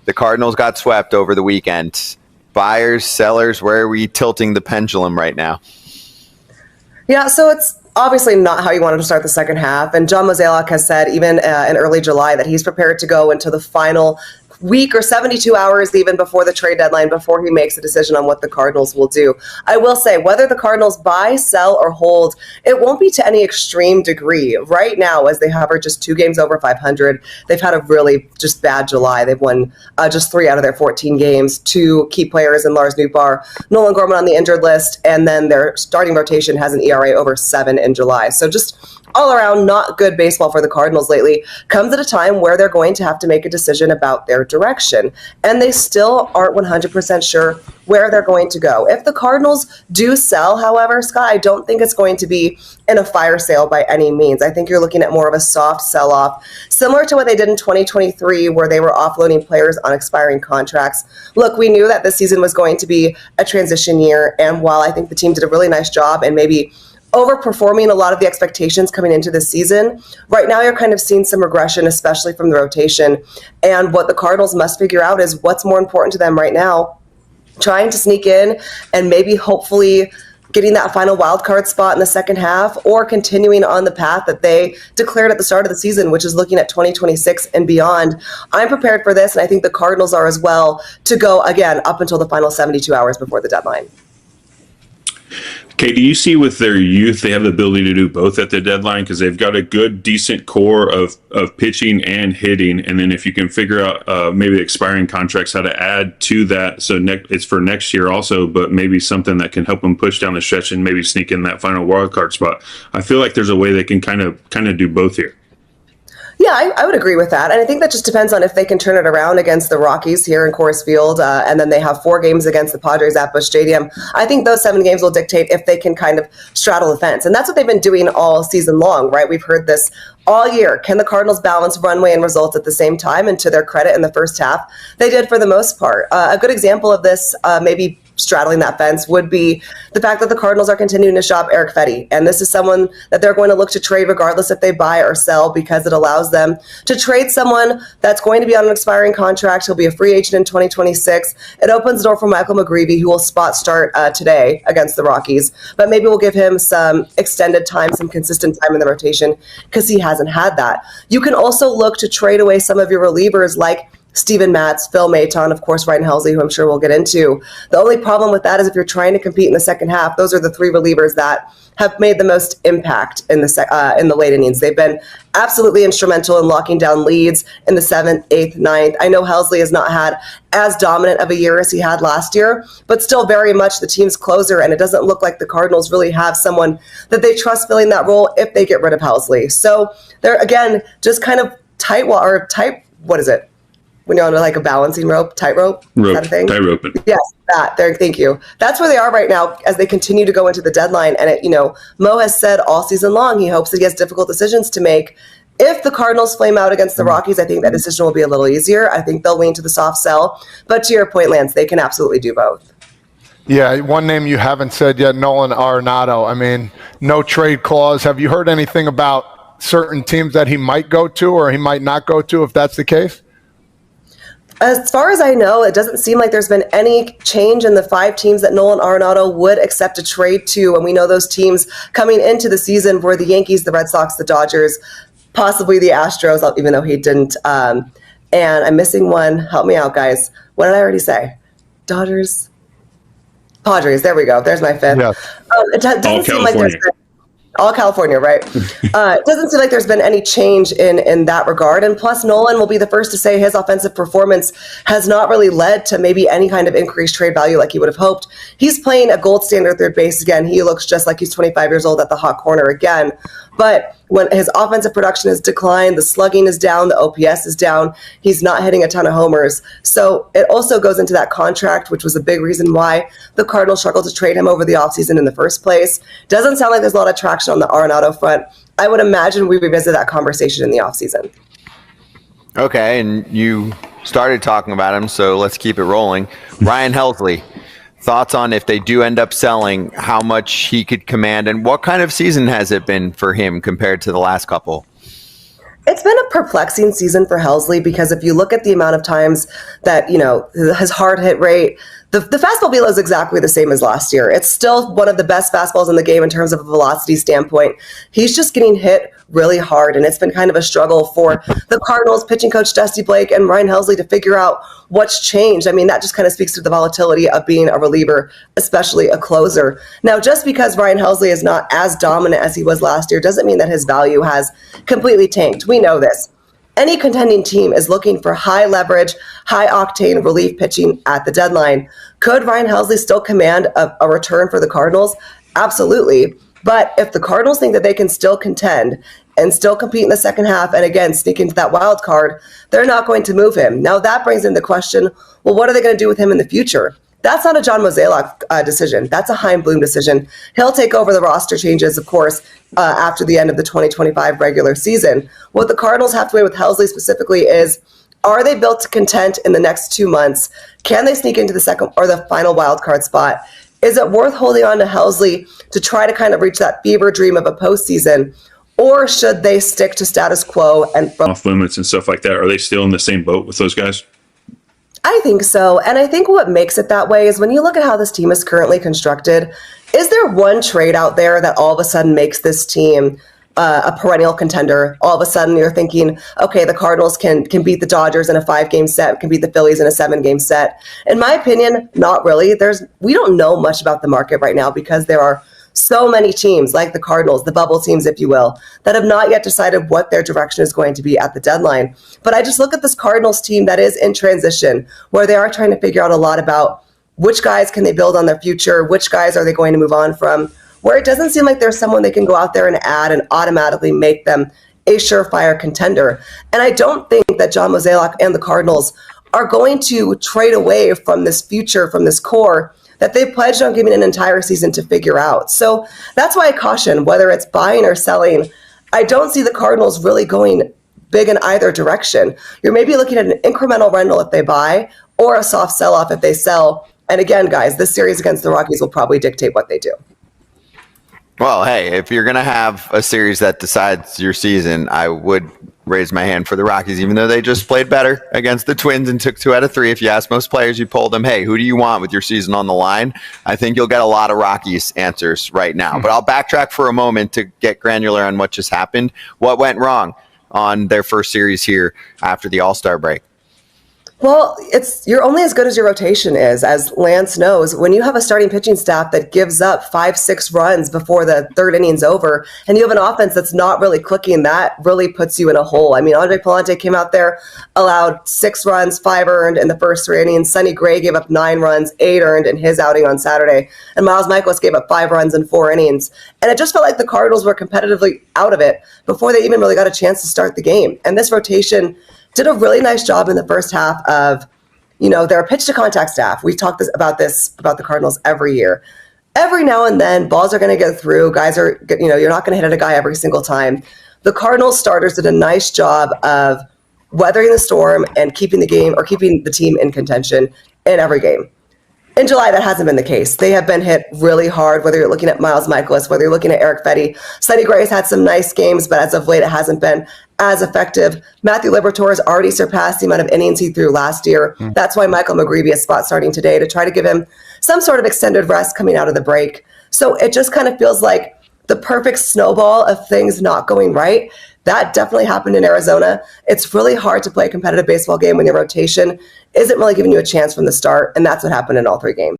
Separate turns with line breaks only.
The Cardinals got swept over the weekend. Buyers, sellers, where are we tilting the pendulum right now?
Yeah, so it's obviously not how you wanted to start the second half. And John Mozeliak has said even in early July that he's prepared to go into the final week or 72 hours even before the trade deadline, before he makes a decision on what the Cardinals will do. I will say, whether the Cardinals buy, sell, or hold, it won't be to any extreme degree. Right now, as they hover just 2 games over 500, they've had a really just bad July. They've won just 3 out of their 14 games. 2 key players in Lars Nootbaar, Nolan Gorman on the injured list, and then their starting rotation has an ERA over 7 in July. So just all around not good baseball for the Cardinals lately. Comes at a time where they're going to have to make a decision about their direction. And they still aren't 100% sure where they're going to go. If the Cardinals do sell, however, Scott, I don't think it's going to be in a fire sale by any means. I think you're looking at more of a soft sell-off, similar to what they did in 2023, where they were offloading players on expiring contracts. Look, we knew that this season was going to be a transition year. And while I think the team did a really nice job and maybe overperforming a lot of the expectations coming into this season, right now you're kind of seeing some regression, especially from the rotation. And what the Cardinals must figure out is what's more important to them right now, trying to sneak in and maybe hopefully getting that final wild card spot in the second half, or continuing on the path that they declared at the start of the season, which is looking at 2026 and beyond. I'm prepared for this, and I think the Cardinals are as well, to go again up until the final 72 hours before the deadline.
Okay, do you see with their youth, they have the ability to do both at the deadline, because they've got a good, decent core of pitching and hitting, and then if you can figure out maybe expiring contracts, how to add to that, so it's for next year also, but maybe something that can help them push down the stretch and maybe sneak in that final wild card spot. I feel like there's a way they can kind of do both here.
Yeah, I would agree with that. And I think that just depends on if they can turn it around against the Rockies here in Coors Field, and then they have 4 games against the Padres at Busch Stadium. I think those 7 games will dictate if they can kind of straddle the fence. And that's what they've been doing all season long, right? We've heard this all year. Can the Cardinals balance runway and results at the same time? And to their credit, in the first half, they did for the most part. A good example of this, maybe straddling that fence, would be the fact that the Cardinals are continuing to shop Eric Fetty. And this is someone that they're going to look to trade regardless if they buy or sell, because it allows them to trade someone that's going to be on an expiring contract. He'll be a free agent in 2026. It opens the door for Michael McGreevy, who will spot start today against the Rockies. But maybe we'll give him some extended time, some consistent time in the rotation, because he hasn't had that. You can also look to trade away some of your relievers like Steven Matz, Phil Maton, of course, Ryan Helsley, who I'm sure we'll get into. The only problem with that is if you're trying to compete in the second half, those are the 3 relievers that have made the most impact in the late innings. They've been absolutely instrumental in locking down leads in the 7th, 8th, 9th. I know Helsley has not had as dominant of a year as he had last year, but still very much the team's closer, and it doesn't look like the Cardinals really have someone that they trust filling that role if they get rid of Helsley. So they're, again, just kind of what is it? When you're on like a balancing rope, tightrope, is that a thing?
Tightrope.
Yes, that. There, thank you. That's where they are right now as they continue to go into the deadline. And Mo has said all season long he hopes that he has difficult decisions to make. If the Cardinals flame out against the Rockies, I think that decision will be a little easier. I think they'll lean to the soft sell. But to your point, Lance, they can absolutely do both.
Yeah, one name you haven't said yet, Nolan Arenado. I mean, no trade clause. Have you heard anything about certain teams that he might go to or he might not go to if that's the case?
As far as I know, it doesn't seem like there's been any change in the 5 teams that Nolan Arenado would accept a trade to. And we know those teams coming into the season were the Yankees, the Red Sox, the Dodgers, possibly the Astros, even though he didn't. And I'm missing one. Help me out, guys. What did I already say? Dodgers? Padres. There we go. There's my 5th.
Yeah.
It doesn't seem like there's been all California, right? It doesn't seem like there's been any change in that regard. And plus, Nolan will be the first to say his offensive performance has not really led to maybe any kind of increased trade value like he would have hoped. He's playing a gold standard third base again. He looks just like he's 25 years old at the hot corner again. But when his offensive production has declined, the slugging is down, the OPS is down, he's not hitting a ton of homers. So it also goes into that contract, which was a big reason why the Cardinals struggled to trade him over the offseason in the first place. Doesn't sound like there's a lot of traction on the Arenado front. I would imagine we revisit that conversation in the offseason.
Okay, and you started talking about him, so let's keep it rolling. Ryan Helsley. Thoughts on if they do end up selling, how much he could command, and what kind of season has it been for him compared to the last couple?
It's been a perplexing season for Helsley because if you look at the amount of times that, his hard hit rate, the fastball velo is exactly the same as last year. It's still one of the best fastballs in the game in terms of a velocity standpoint. He's just getting hit really hard, and it's been kind of a struggle for the Cardinals pitching coach Dusty Blake and Ryan Helsley to figure out what's changed. I mean, that just kind of speaks to the volatility of being a reliever, especially a closer. Now, just because Ryan Helsley is not as dominant as he was last year doesn't mean that his value has completely tanked. We know this. Any contending team is looking for high leverage, high octane relief pitching at the deadline. Could Ryan Helsley still command a return for the Cardinals? Absolutely. But if the Cardinals think that they can still contend and still compete in the second half and again sneak into that wild card, they're not going to move him. Now that brings into question, well, what are they going to do with him in the future? That's not a John Mozeliak decision. That's a Chaim Bloom decision. He'll take over the roster changes, of course, after the end of the 2025 regular season. What the Cardinals have to weigh with Helsley specifically is, are they built to contend in the next 2 months? Can they sneak into the second or the final wild card spot? Is it worth holding on to Helsley to try to kind of reach that fever dream of a postseason? Or should they stick to status quo and
Off limits and stuff like that? Are they still in the same boat with those guys?
I think so. And I think what makes it that way is when you look at how this team is currently constructed, is there one trade out there that all of a sudden makes this team a perennial contender? All of a sudden you're thinking, okay, the Cardinals can beat the Dodgers in a 5-game set, can beat the Phillies in a 7-game set. In my opinion, not really. We don't know much about the market right now because there are so many teams like the Cardinals, the bubble teams, if you will, that have not yet decided what their direction is going to be at the deadline. But I just look at this Cardinals team that is in transition, where they are trying to figure out a lot about which guys can they build on their future, which guys are they going to move on from, where it doesn't seem like there's someone they can go out there and add and automatically make them a surefire contender. And I don't think that John Mozeliak and the Cardinals are going to trade away from this future, from this core that they pledged on giving an entire season to figure out. So that's why I caution, whether it's buying or selling, I don't see the Cardinals really going big in either direction. You're maybe looking at an incremental rental if they buy or a soft sell-off if they sell. And again, guys, this series against the Rockies will probably dictate what they do.
Well, hey, if you're going to have a series that decides your season, I would raise my hand for the Rockies, even though they just played better against the Twins and took 2 out of 3. If you ask most players, you polled them, hey, who do you want with your season on the line? I think you'll get a lot of Rockies answers right now. But I'll backtrack for a moment to get granular on what just happened. What went wrong on their first series here after the All-Star break?
Well, you're only as good as your rotation is, as Lance knows. When you have a starting pitching staff that gives up 5-6 runs before the third inning's over, and you have an offense that's not really clicking, that really puts you in a hole. I mean, Andre Palante came out there, allowed 6 runs, 5 earned in the first 3 innings. Sonny Gray gave up 9 runs, 8 earned in his outing on Saturday. And Miles Michaelis gave up 5 runs in 4 innings. And it just felt like the Cardinals were competitively out of it before they even really got a chance to start the game. And this rotation did a really nice job in the first half of, they're a pitch to contact staff. We talk about the Cardinals every year. Every now and then, balls are going to go through. Guys are, you're not going to hit at a guy every single time. The Cardinals starters did a nice job of weathering the storm and keeping the team in contention in every game. In July, that hasn't been the case. They have been hit really hard, whether you're looking at Miles Michaelis, whether you're looking at Eric Fetty. Sonny Gray has had some nice games, but as of late, it hasn't been as effective. Matthew Liberatore has already surpassed the amount of innings he threw last year. That's why Michael McGreevy is spot starting today to try to give him some sort of extended rest coming out of the break. So it just kind of feels like the perfect snowball of things not going right. That definitely happened in Arizona. It's really hard to play a competitive baseball game when your rotation isn't really giving you a chance from the start, and that's what happened in all 3 games.